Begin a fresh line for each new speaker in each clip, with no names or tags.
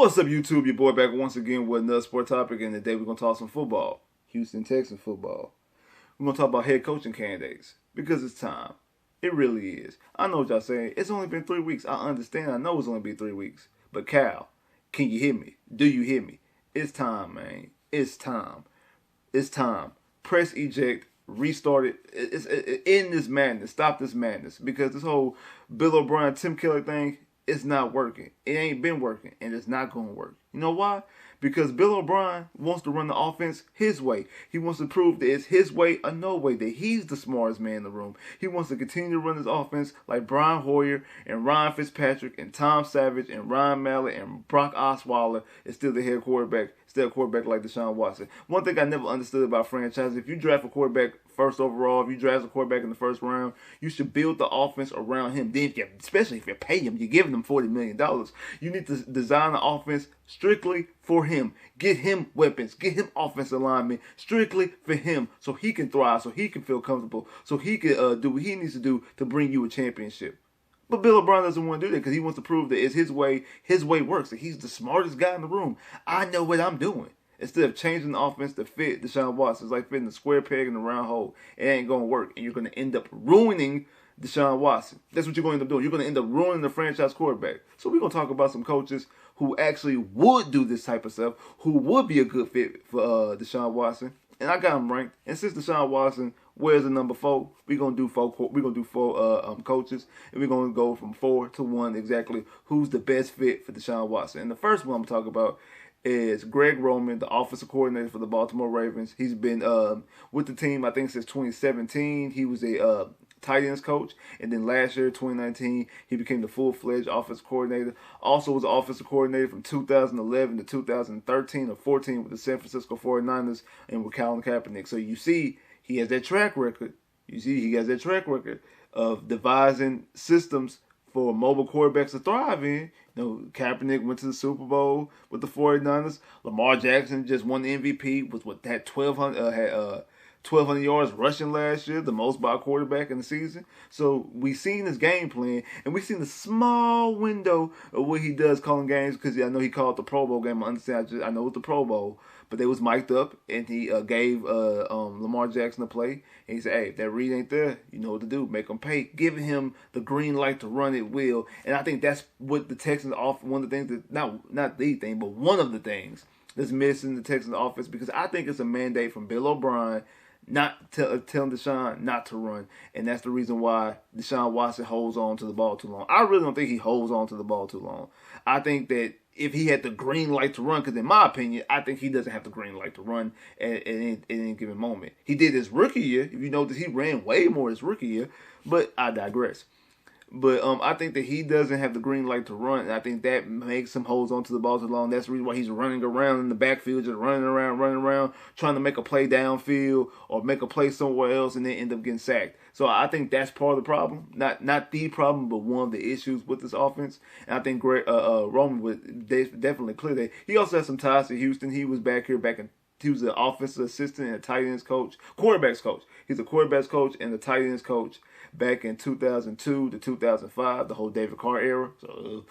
What's up, YouTube? Your boy back once again with another sport topic, and today we're going to talk some football. Houston Texans football. We're going to talk about head coaching candidates because it's time. It really is. I know what y'all saying. It's only been 3 weeks. I understand. I know it's only been 3 weeks. But Cal, can you hear me? Do you hear me? It's time, man. It's time. It's time. Press eject. Restart it. It's end this madness. Stop this madness. Because this whole Bill O'Brien, Tim Keller thing, it's not working. It ain't been working, and it's not going to work. You know why? Because Bill O'Brien wants to run the offense his way. He wants to prove that it's his way or no way, that he's the smartest man in the room. He wants to continue to run his offense like Brian Hoyer and Ryan Fitzpatrick and Tom Savage and Ryan Mallett and Brock Osweiler is still the head quarterback, still a quarterback like Deshaun Watson. One thing I never understood about franchises, if you draft a quarterback first overall, if you draft a quarterback in the first round, you should build the offense around him. Then, especially if you pay him, you're giving him $40 million. You need to design the offense strictly for him. Get him weapons. Get him offensive linemen strictly for him so he can thrive, so he can feel comfortable, so he can do what he needs to do to bring you a championship. But Bill O'Brien doesn't want to do that because he wants to prove that it's his way works, that he's the smartest guy in the room. I know what I'm doing. Instead of changing the offense to fit Deshaun Watson, it's like fitting a square peg in a round hole. It ain't going to work, and you're going to end up ruining Deshaun Watson. That's what you're going to end up doing. You're going to end up ruining the franchise quarterback. So we're going to talk about some coaches who actually would do this type of stuff, who would be a good fit for Deshaun Watson. And I got him ranked. And since Deshaun Watson wears the number 4, we're gonna do four. We're gonna do four coaches, and we're gonna go from 4 to 1 exactly. Who's the best fit for Deshaun Watson? And the first one I'm gonna talk about is Greg Roman, the offensive coordinator for the Baltimore Ravens. He's been with the team, I think, since 2017. He was a tight ends coach, and then last year, 2019, he became the full-fledged offensive coordinator. Also was an offensive coordinator from 2011 to 2013 or 14 with the San Francisco 49ers and with Colin Kaepernick. So you see, he has that track record. You see, he has that track record of devising systems for mobile quarterbacks to thrive in. You know, Kaepernick went to the Super Bowl with the 49ers. Lamar Jackson just won the MVP, was what that 1,200 yards rushing last year, the most by a quarterback in the season. So we seen his game plan, and we seen the small window of what he does calling games, because I know he called the Pro Bowl game. I understand. I know it's the Pro Bowl, but they was mic'd up, and he gave Lamar Jackson a play, and he said, "Hey, if that read ain't there, you know what to do. Make him pay." Giving him the green light to run at will, and I think that's what the Texans offer. One of the things that not the thing, but one of the things that's missing the Texans offense, because I think it's a mandate from Bill O'Brien not telling Deshaun not to run, and that's the reason why Deshaun Watson holds on to the ball too long. I really don't think he holds on to the ball too long. I think that if he had the green light to run, because in my opinion, I think he doesn't have the green light to run at any given moment. He did his rookie year. If you notice, he ran way more his rookie year, but I digress. But I think that he doesn't have the green light to run, and I think that makes him hold on to the ball too long. That's the reason why he's running around in the backfield, just running around, trying to make a play downfield or make a play somewhere else, and then end up getting sacked. So I think that's part of the problem, not the problem, but one of the issues with this offense. And I think Roman would definitely clear that. He also has some ties to Houston. He was he was an offensive assistant and a tight ends coach, quarterbacks coach. He's a quarterbacks coach and a tight ends coach back in 2002 to 2005, the whole David Carr era. So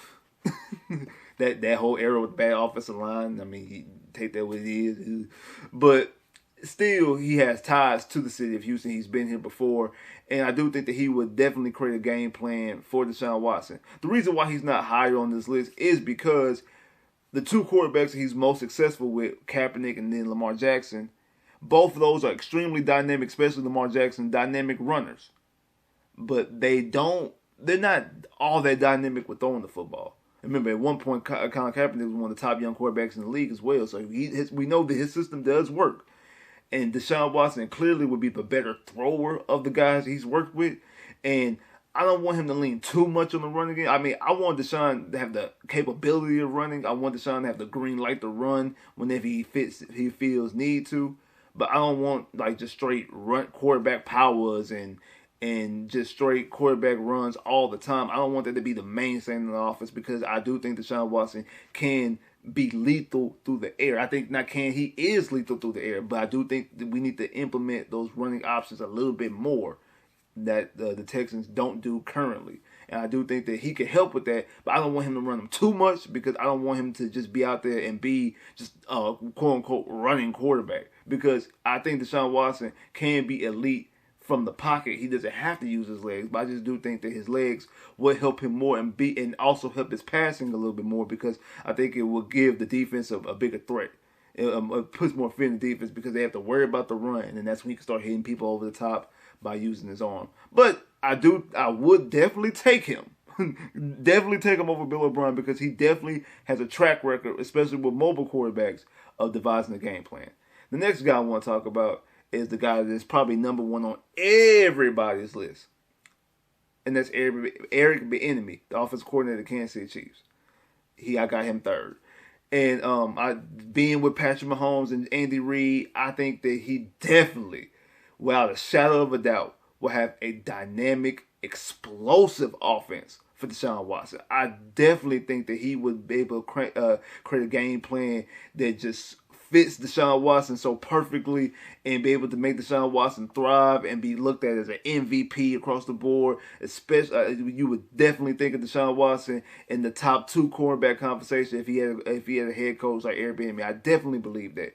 that whole era with bad offensive line. I mean, you take that what it is, but still, he has ties to the city of Houston. He's been here before, and I do think that he would definitely create a game plan for Deshaun Watson. The reason why he's not higher on this list is because the two quarterbacks that he's most successful with, Kaepernick and then Lamar Jackson, both of those are extremely dynamic, especially Lamar Jackson, dynamic runners. But they're not all that dynamic with throwing the football. Remember, at one point, Colin Kaepernick was one of the top young quarterbacks in the league as well. So we know that his system does work. And Deshaun Watson clearly would be the better thrower of the guys he's worked with. And I don't want him to lean too much on the running game. I mean, I want Deshaun to have the capability of running. I want Deshaun to have the green light to run whenever he feels need to. But I don't want like just straight run quarterback powers and just straight quarterback runs all the time. I don't want that to be the main thing in the offense, because I do think Deshaun Watson can be lethal through the air. I think he is lethal through the air, but I do think that we need to implement those running options a little bit more that the Texans don't do currently. And I do think that he can help with that, but I don't want him to run him too much because I don't want him to just be out there and be just a quote-unquote running quarterback. Because I think Deshaun Watson can be elite from the pocket. He doesn't have to use his legs, but I just do think that his legs will help him more and also help his passing a little bit more, because I think it will give the defense a bigger threat. It puts more fear in the defense because they have to worry about the run, and that's when he can start hitting people over the top by using his arm. But I would definitely take him. Definitely take him over Bill O'Brien, because he definitely has a track record, especially with mobile quarterbacks, of devising a game plan. The next guy I want to talk about is the guy that's probably number one on everybody's list. And that's Eric Bieniemy, the offensive coordinator of the Kansas City Chiefs. I got him third. And being with Patrick Mahomes and Andy Reid, I think that he definitely, without a shadow of a doubt, will have a dynamic, explosive offense for Deshaun Watson. I definitely think that he would be able to create a game plan that just fits Deshaun Watson so perfectly and be able to make Deshaun Watson thrive and be looked at as an MVP across the board. Especially, you would definitely think of Deshaun Watson in the top 2 quarterback conversation if he had a head coach like Eric Bieniemy. I definitely believe that.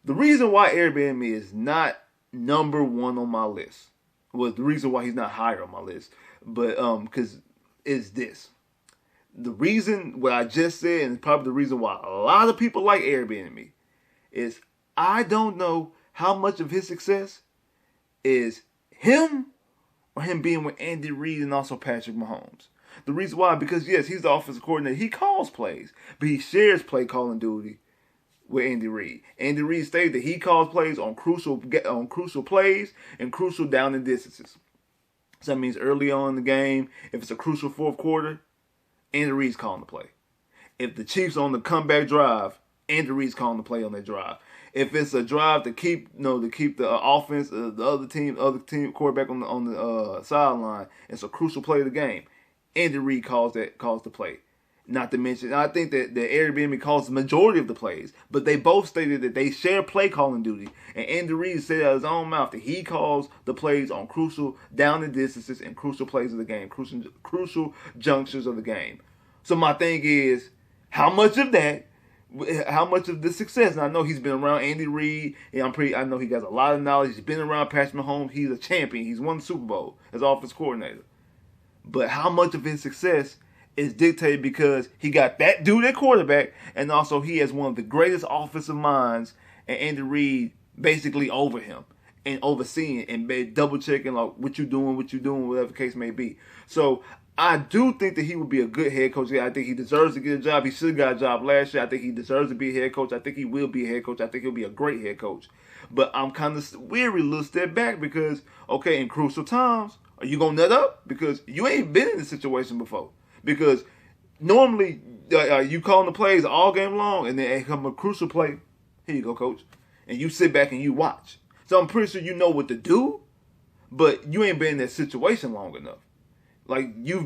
The reason why Eric Bieniemy is not number 1 on my list, well, the reason why he's not higher on my list, but because is this. The reason what I just said, and probably the reason why a lot of people like Eric Bieniemy, is I don't know how much of his success is him or him being with Andy Reid and also Patrick Mahomes. The reason why, because yes, he's the offensive coordinator. He calls plays, but he shares play calling duty with Andy Reid. Andy Reid stated that he calls plays on crucial plays and crucial down and distances. So that means early on in the game, if it's a crucial fourth quarter, Andy Reid's calling the play. If the Chiefs on the comeback drive, Andy Reid's calling the play on that drive. If it's a drive to keep the offense, the other team quarterback on the sideline, it's a crucial play of the game. Andy Reid calls the play. Not to mention, I think that Eric Bieniemy calls the majority of the plays, but they both stated that they share play calling duty. And Andy Reid said out of his own mouth that he calls the plays on crucial down and distances and crucial plays of the game, crucial junctures of the game. So my thing is, how much of the success, and I know he's been around Andy Reid, and I know he has a lot of knowledge. He's been around Patrick Mahomes. He's a champion. He's won the Super Bowl as offensive coordinator. But how much of his success is dictated because he got that dude at quarterback, and also he has one of the greatest offensive minds, and Andy Reid basically over him and overseeing and double checking like what you doing, whatever the case may be. So I do think that he would be a good head coach. I think he deserves to get a job. He should have got a job last year. I think he deserves to be a head coach. I think he will be a head coach. I think he'll be a great head coach. But I'm kind of weary a little step back because, okay, in crucial times, are you going to nut up? Because you ain't been in this situation before. Because normally you calling the plays all game long, and then come a crucial play, here you go, coach. And you sit back and you watch. So I'm pretty sure you know what to do, but you ain't been in that situation long enough. Like you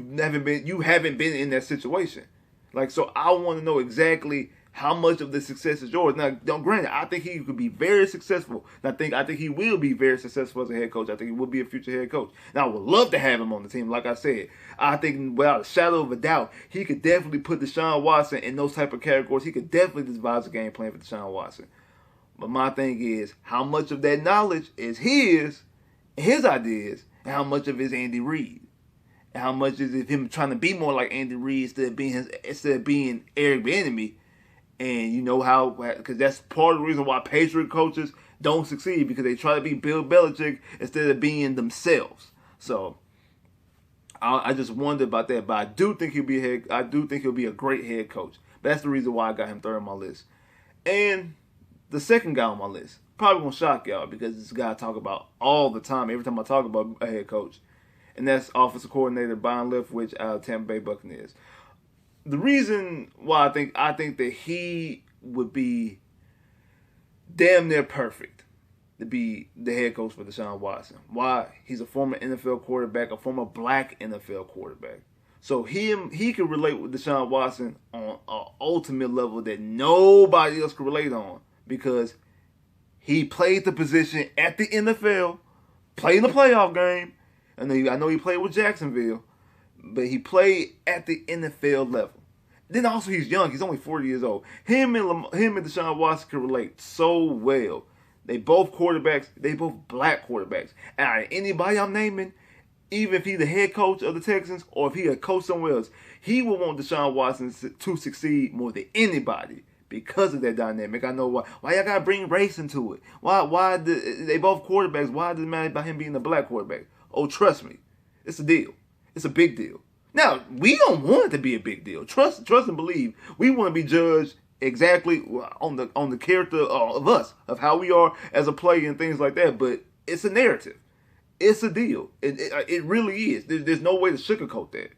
haven't been in that situation. Like, so I want to know exactly how much of the success is yours. Now, granted, I think he could be very successful. And I think he will be very successful as a head coach. I think he will be a future head coach. Now, I would love to have him on the team. Like I said, I think without a shadow of a doubt, he could definitely put Deshaun Watson in those type of categories. He could definitely devise a game plan for Deshaun Watson. But my thing is, how much of that knowledge is his ideas, and how much of it is Andy Reid? And how much is it him trying to be more like Andy Reid instead of being Eric Bieniemy? And you know how, because that's part of the reason why Patriot coaches don't succeed, because they try to be Bill Belichick instead of being themselves. So I just wonder about that. But I do think he'll be a great head coach. But that's the reason why I got him third on my list. And the second guy on my list, probably gonna shock y'all, because this guy I talk about all the time, every time I talk about a head coach, and that's offensive coordinator Byron Leftwich out of Tampa Bay Buccaneers. The reason why I think that he would be damn near perfect to be the head coach for Deshaun Watson. Why? He's a former NFL quarterback, a former black NFL quarterback. So he can relate with Deshaun Watson on an ultimate level that nobody else can relate on, because he played the position at the NFL, played in the playoff game. I know he played with Jacksonville. but he played at the NFL level. Then also he's young. He's only 40 years old. Him and Deshaun Watson can relate so well. They both quarterbacks. They both black quarterbacks. And out of anybody I'm naming, even if he's the head coach of the Texans or if he a coach somewhere else, he will want Deshaun Watson to succeed more than anybody because of that dynamic. I know why. Why y'all gotta bring race into it? Why they both quarterbacks? Why does it matter about him being a black quarterback? Oh, trust me, it's a deal. It's a big deal. Now, we don't want it to be a big deal. Trust and believe. We want to be judged exactly on the character of us, of how we are as a player and things like that. But it's a narrative. It's a deal. It really is. There's no way to sugarcoat that.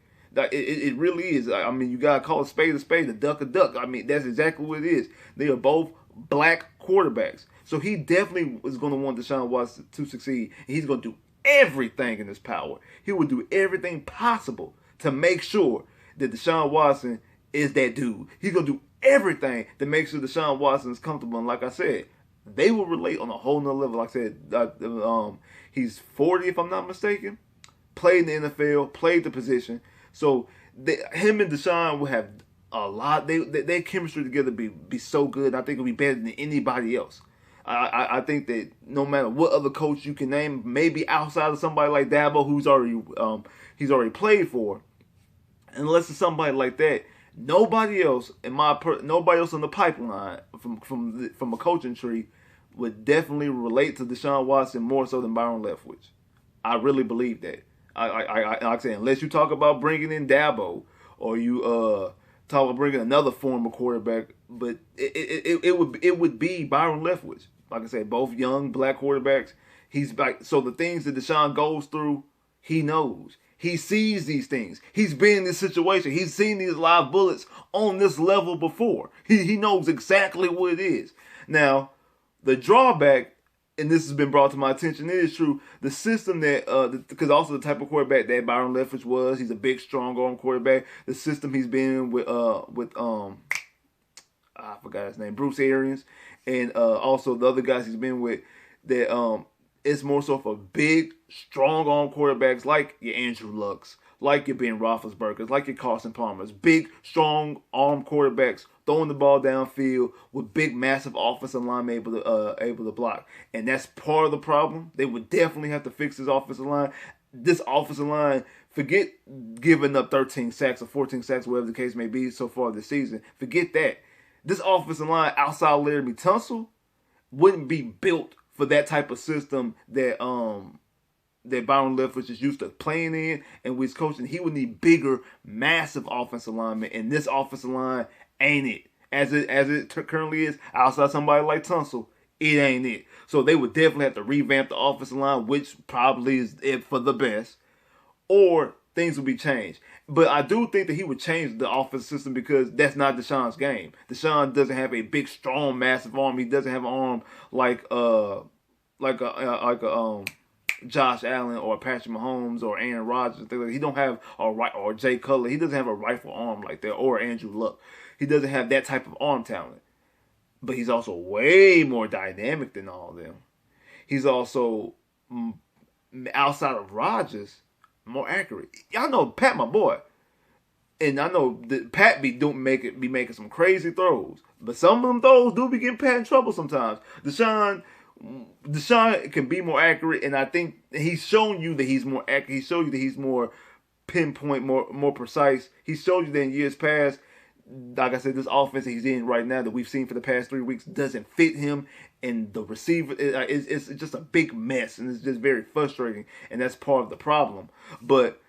It really is. I mean, you gotta call a spade, a duck a duck. I mean, that's exactly what it is. They are both black quarterbacks. So he definitely is going to want Deshaun Watson to succeed. And he's going to do everything in his power. He will do everything possible to make sure that Deshaun Watson is that dude. He's going to do everything to make sure Deshaun Watson is comfortable. And like I said, they will relate on a whole nother level. Like I said, he's 40 if I'm not mistaken. Played in the NFL, played the position. So him and Deshaun will have a lot. Their chemistry together be so good. I think it'll be better than anybody else. I think that no matter what other coach you can name, maybe outside of somebody like Dabo, who's already played for, unless it's somebody like that, nobody else in the pipeline from a coaching tree would definitely relate to Deshaun Watson more so than Byron Leftwich. I really believe that. Like I said, unless you talk about bringing in Dabo or you talk about bringing another former quarterback, but it would be Byron Leftwich. Like I said, both young black quarterbacks. He's like, so the things that Deshaun goes through, he knows. He sees these things. He's been in this situation. He's seen these live bullets on this level before. He knows exactly what it is. Now, the drawback, and this has been brought to my attention, it is true, the system that, because also the type of quarterback that Byron Leftwich was, he's a big, strong arm quarterback. The system he's been in with I forgot his name, Bruce Arians, and also the other guys he's been with, that it's more so for big, strong arm quarterbacks like your Andrew Lucks, like your Ben Roethlisbergers, like your Carson Palmers, big, strong arm quarterbacks throwing the ball downfield with big, massive offensive linemen able to block. And that's part of the problem. They would definitely have to fix this offensive line. This offensive line, forget giving up 13 sacks or 14 sacks, whatever the case may be so far this season. Forget that. This offensive line outside Larry Tunsil wouldn't be built for that type of system that Byron Leftwich is used to playing in and with his coaching. He would need bigger, massive offensive linemen, and this offensive line ain't it. As it currently is, outside somebody like Tunsil, it ain't it. So they would definitely have to revamp the offensive line, which probably is it for the best, or things would be changed. But I do think that he would change the offensive system because that's not Deshaun's game. Deshaun doesn't have a big, strong, massive arm. He doesn't have an arm like Josh Allen or Patrick Mahomes or Aaron Rodgers. He don't have or Jay Cutler. He doesn't have a rifle arm like that, or Andrew Luck. He doesn't have that type of arm talent. But he's also way more dynamic than all of them. He's also, outside of Rodgers, more accurate. Y'all know Pat, my boy. And I know that Pat be making some crazy throws. But some of them throws do be getting Pat in trouble sometimes. Deshaun can be more accurate, and I think he's shown you that he's more accurate. He showed you that he's more pinpoint, more precise. He showed you that in years past. Like I said, this offense that he's in right now that we've seen for the past 3 weeks doesn't fit him, and the receiver it's just a big mess, and it's just very frustrating, and that's part of the problem. But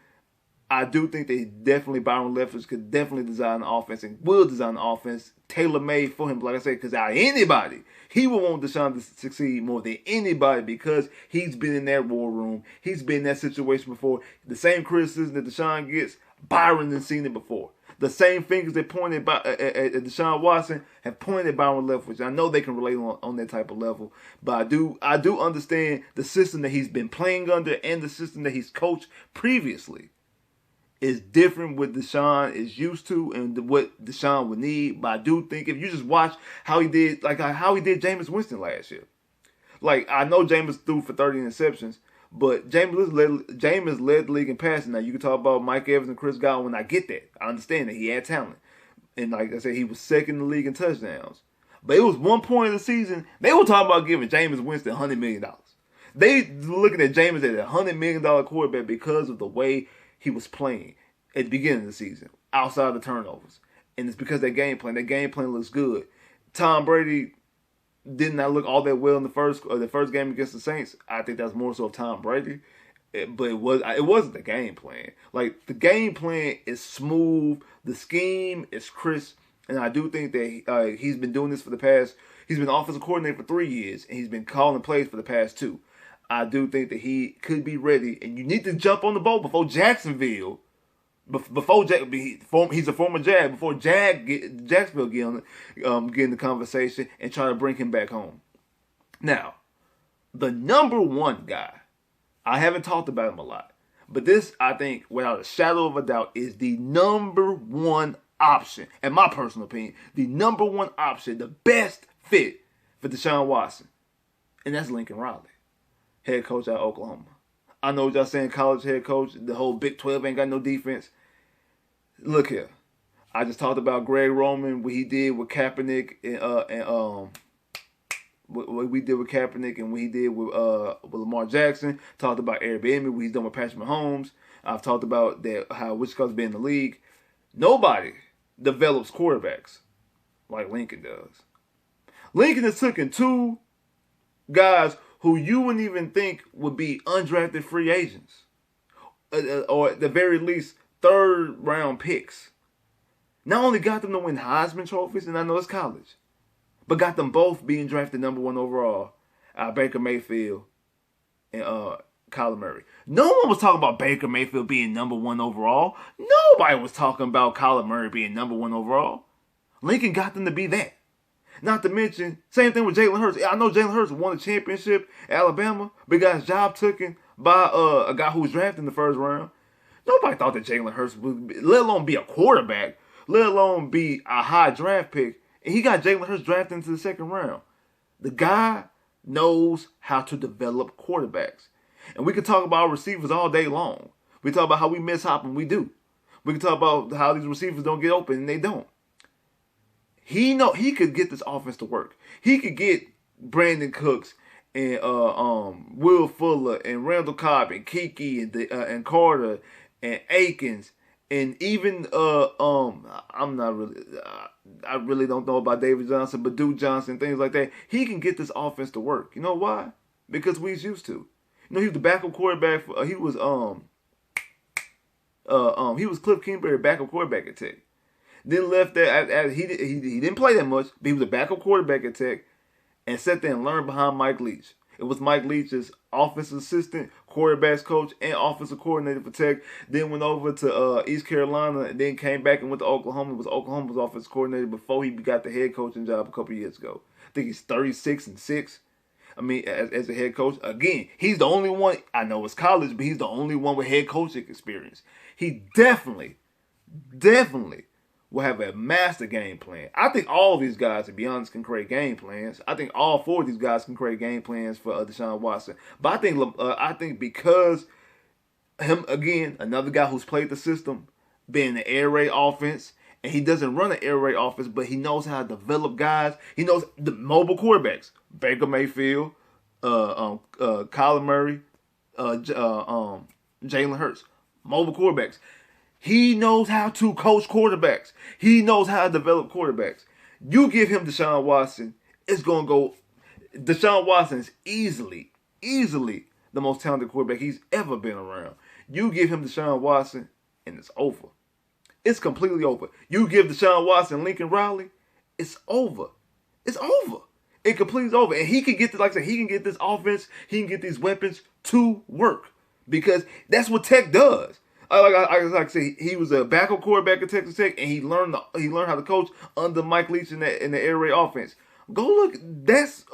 I do think that definitely Byron Leftwich could definitely design an offense and will design an offense tailor-made for him. Like I said, because out of anybody, he will want Deshaun to succeed more than anybody because he's been in that war room. He's been in that situation before. The same criticism that Deshaun gets, Byron has seen it before. The same fingers that pointed at Deshaun Watson have pointed at Byron Leftwich. I know they can relate on that type of level, but I do understand the system that he's been playing under and the system that he's coached previously is different what Deshaun is used to and what Deshaun would need. But I do think if you just watch how he did Jameis Winston last year. Like, I know Jameis threw for 30 interceptions, But Jameis led the league in passing. Now, you can talk about Mike Evans and Chris Godwin. I get that. I understand that. He had talent. And like I said, he was second in the league in touchdowns. But it was one point in the season, they were talking about giving Jameis Winston $100 million. They looking at Jameis as a $100 million quarterback because of the way he was playing at the beginning of the season, outside of the turnovers. And it's because their game plan looks good. Tom Brady did not look all that well in the first game against the Saints. I think that's more so of Tom Brady. But it wasn't the game plan. Like, the game plan is smooth. The scheme is crisp. And I do think that he's been doing this he's been offensive coordinator for 3 years, and he's been calling plays for the past 2. I do think that he could be ready, and you need to jump on the boat before Jacksonville. He's a former Jag. Before Jacksonville get in the conversation and try to bring him back home. Now, the number one guy, I haven't talked about him a lot, but this, I think, without a shadow of a doubt, is the number one option, in my personal opinion, the number one option, the best fit for Deshaun Watson, and that's Lincoln Riley, head coach at Oklahoma. I know what y'all saying, college head coach, the whole Big 12 ain't got no defense. Look here, I just talked about Greg Roman, what he did with Kaepernick, and what we did with Kaepernick, and what he did with Lamar Jackson. Talked about Eric Bieniemy, what he's done with Patrick Mahomes. I've talked about that how Wichita's been in the league. Nobody develops quarterbacks like Lincoln does. Lincoln has taken 2 guys who you wouldn't even think would be undrafted free agents, or at the very least 3rd-round picks. Not only got them to win Heisman trophies, and I know it's college, but got them both being drafted number 1 overall, Baker Mayfield and Kyler Murray. No one was talking about Baker Mayfield being number 1 overall. Nobody was talking about Kyler Murray being number 1 overall. Lincoln got them to be that. Not to mention, same thing with Jalen Hurts. I know Jalen Hurts won a championship at Alabama, but got his job taken by a guy who was drafted in the 1st round. Nobody thought that Jalen Hurts would, let alone be a quarterback, let alone be a high draft pick. And he got Jalen Hurts drafted into the 2nd round. The guy knows how to develop quarterbacks. And we can talk about our receivers all day long. We talk about how we mishop, and we do. We can talk about how these receivers don't get open, and they don't. He could get this offense to work. He could get Brandon Cooks and Will Fuller and Randall Cobb and Kiki and Carter and Akins and even I really don't know about David Johnson, but Duke Johnson, things like that. He can get this offense to work. You know why? Because he's used to. You know, he was the backup quarterback. He was Cliff Kingsbury, backup quarterback at Tech. Then left there. He didn't play that much, but he was a backup quarterback at Tech, and sat there and learned behind Mike Leach. It was Mike Leach's offensive assistant, quarterbacks coach, and offensive coordinator for Tech. Then went over to East Carolina, and then came back and went to Oklahoma. Was Oklahoma's offensive coordinator before he got the head coaching job a couple years ago. I think he's 36-6. I mean, as a head coach, again, he's the only one. I know it's college, but he's the only one with head coaching experience. He definitely will have a master game plan. I think all of these guys, to be honest, can create game plans. I think all 4 of these guys can create game plans for Deshaun Watson. But I think because him, again, another guy who's played the system, being an air raid offense, and he doesn't run an air raid offense, but he knows how to develop guys. He knows the mobile quarterbacks: Baker Mayfield, Kyler Murray, Jalen Hurts. Mobile quarterbacks. He knows how to coach quarterbacks. He knows how to develop quarterbacks. You give him Deshaun Watson, it's going to go. Deshaun Watson is easily the most talented quarterback he's ever been around. You give him Deshaun Watson, and it's over. It's completely over. You give Deshaun Watson Lincoln Riley, it's over. It's over. It completely over. And he can get this, like I said, he can get this offense, he can get these weapons to work. Because that's what Tech does. Like I say, he was a backup quarterback at Texas Tech, and he learned how to coach under Mike Leach in the air raid offense. Go look. That's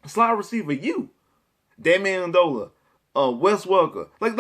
slot receiver Dan Amendola, Wes Welker. Like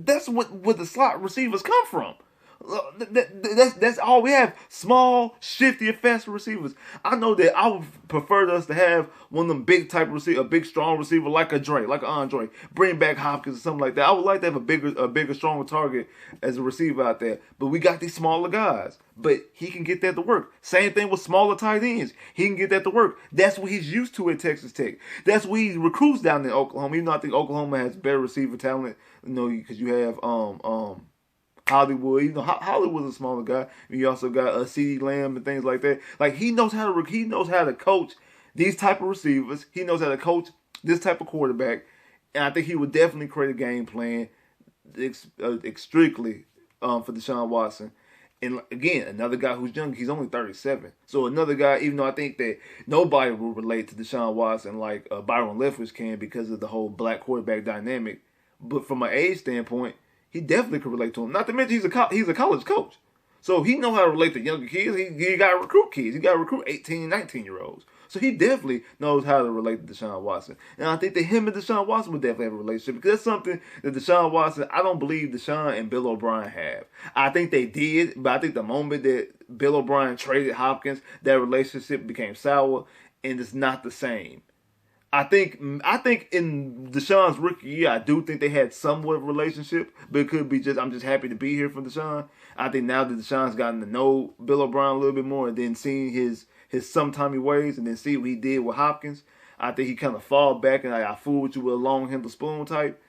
that's what the slot receivers come from. That's all we have. Small, shifty, and faster receivers. I know that I would prefer us to have one of them big type receiver, a big strong receiver like a Dre, like an Andre. Bring back Hopkins or something like that. I would like to have a bigger, stronger target as a receiver out there. But we got these smaller guys. But he can get that to work. Same thing with smaller tight ends. He can get that to work. That's what he's used to at Texas Tech. That's what he recruits down in Oklahoma. Even though I think Oklahoma has better receiver talent, because you have Hollywood. Hollywood's a smaller guy. You also got CeeDee Lamb and things like that. Like he knows how to coach these type of receivers. He knows how to coach this type of quarterback, and I think he would definitely create a game plan strictly for Deshaun Watson. And again, another guy who's young, he's only 37. So another guy, even though I think that nobody will relate to Deshaun Watson like Byron Leftwich can because of the whole black quarterback dynamic. But from an age standpoint, he definitely could relate to him. Not to mention he's a college coach. So he knows how to relate to younger kids. He got to recruit kids. He got to recruit 18, 19-year-olds. So he definitely knows how to relate to Deshaun Watson. And I think that him and Deshaun Watson would definitely have a relationship because that's something that Deshaun Watson, I don't believe Deshaun and Bill O'Brien have. I think they did, but I think the moment that Bill O'Brien traded Hopkins, that relationship became sour and it's not the same. I think in Deshaun's rookie year, I do think they had somewhat of a relationship, but it could be just I'm just happy to be here for Deshaun. I think now that Deshaun's gotten to know Bill O'Brien a little bit more and then seeing his sometimey ways and then see what he did with Hopkins, I think he kind of fall back and I fool with you with a long handle spoon type.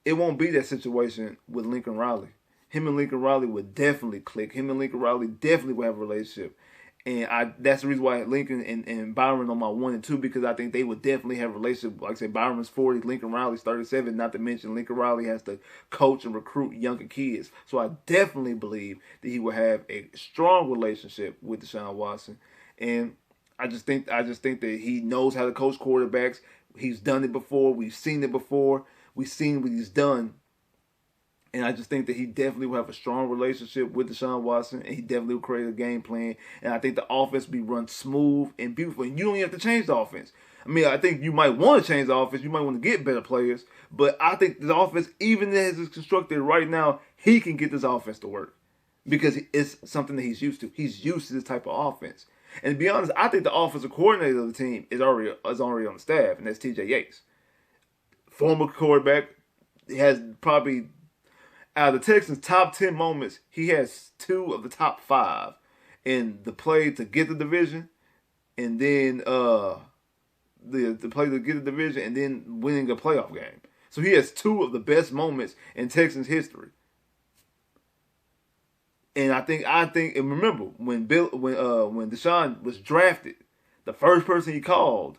It won't be that situation with Lincoln Riley. Him and Lincoln Riley would definitely click. Him and Lincoln Riley definitely would have a relationship. And that's the reason why Lincoln and Byron on my 1 and 2 because I think they would definitely have a relationship. Like I said, Byron's 40, Lincoln Riley's 37. Not to mention Lincoln Riley has to coach and recruit younger kids. So I definitely believe that he will have a strong relationship with Deshaun Watson. And I just think that he knows how to coach quarterbacks. He's done it before. We've seen it before. We've seen what he's done. And I just think that he definitely will have a strong relationship with Deshaun Watson, and he definitely will create a game plan. And I think the offense will be run smooth and beautiful. And you don't even have to change the offense. I mean, I think you might want to change the offense. You might want to get better players. But I think the offense, even as it's constructed right now, he can get this offense to work. Because it's something that he's used to. He's used to this type of offense. And to be honest, I think the offensive coordinator of the team is already on the staff, and that's TJ Yates. Former quarterback. He has probably... Out of the Texans' top 10 moments, he has 2 of the top 5 in the play to get the division, and then the play to get the division, and then winning a playoff game. So he has 2 of the best moments in Texans history. And I think, and remember when Deshaun was drafted, the first person he called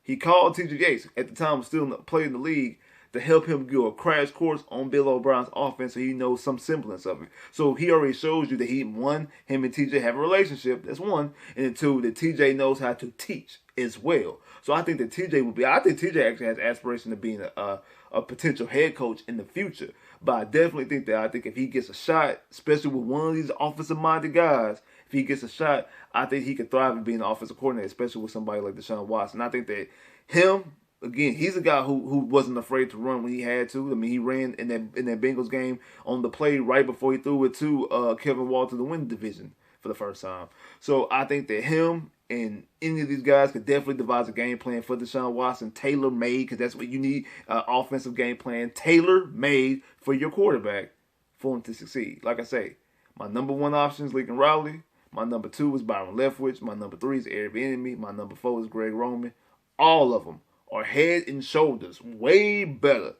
T.J. Yates at the time was still playing in the league. To help him do a crash course on Bill O'Brien's offense so he knows some semblance of it. So he already shows you that him and TJ have a relationship. That's 1. And then 2, that TJ knows how to teach as well. So I think that I think TJ actually has aspiration of being a potential head coach in the future. But I definitely think if he gets a shot, especially with one of these offensive-minded guys, if he gets a shot, I think he could thrive in being an offensive coordinator, especially with somebody like Deshaun Watson. I think that him... Again, he's a guy who wasn't afraid to run when he had to. I mean, he ran in that Bengals game on the play right before he threw it to Kevin Walter to win the division for the first time. So I think that him and any of these guys could definitely devise a game plan for Deshaun Watson, tailor-made, because that's what you need, offensive game plan, tailor-made for your quarterback for him to succeed. Like I say, my number 1 option is Lincoln Riley. My number 2 is Byron Leftwich. My number 3 is Eric Bieniemy. My number 4 is Greg Roman. All of them are head and shoulders way better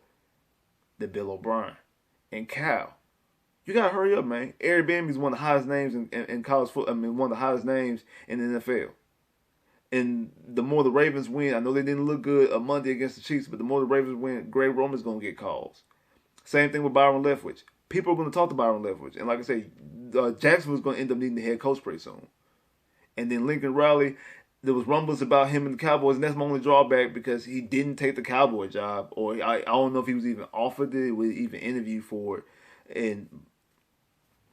than Bill O'Brien. And Cal, you gotta hurry up, man. Eric Bieniemy is one of the highest names in college football. I mean, one of the highest names in the NFL. And the more the Ravens win, I know they didn't look good on Monday against the Chiefs, but the more the Ravens win, Greg Roman's gonna get calls. Same thing with Byron Leftwich. People are gonna talk to Byron Leftwich, and like I say, Jacksonville's gonna end up needing the head coach pretty soon. And then Lincoln Riley. There was rumblings about him and the Cowboys, and that's my only drawback because he didn't take the Cowboy job, or I don't know if he was even offered it, was even interviewed for it, and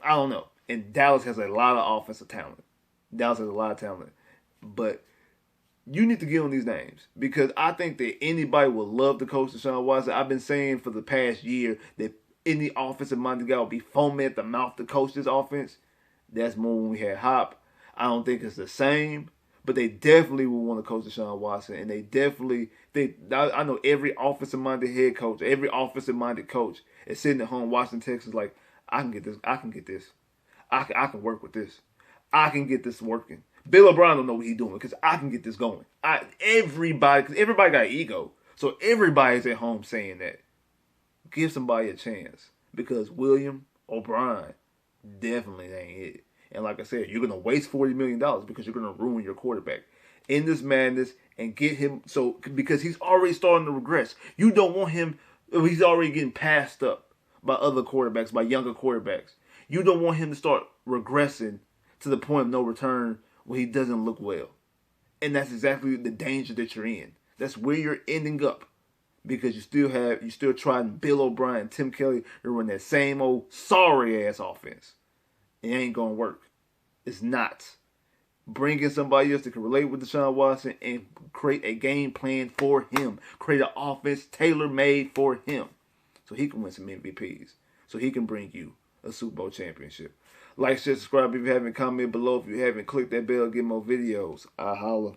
I don't know. And Dallas has a lot of offensive talent. But you need to get on these names because I think that anybody would love to coach Deshaun Watson. I've been saying for the past year that any offensive-minded guy would be foaming at the mouth to coach this offense. That's more when we had Hop. I don't think it's the same, but they definitely would want to coach Deshaun Watson, and I know every offensive-minded head coach, every offensive-minded coach is sitting at home watching Texas like, I can get this. I can work with this. I can get this working. Bill O'Brien don't know what he's doing because I can get this going. Everybody got ego. So everybody's at home saying that. Give somebody a chance. Because William O'Brien definitely ain't it. And like I said, you're going to waste $40 million because you're going to ruin your quarterback in this madness and get him. Because he's already starting to regress. You don't want him. He's already getting passed up by other quarterbacks, by younger quarterbacks. You don't want him to start regressing to the point of no return where he doesn't look well. And that's exactly the danger that you're in. That's where you're ending up. Because you still trying Bill O'Brien, Tim Kelly to run that same old sorry ass offense. It ain't gonna work. It's not. Bring in somebody else that can relate with Deshaun Watson and create a game plan for him. Create an offense tailor-made for him. So he can win some MVPs. So he can bring you a Super Bowl championship. Like, share, subscribe if you haven't, comment below if you haven't, click that bell, get more videos. I holla.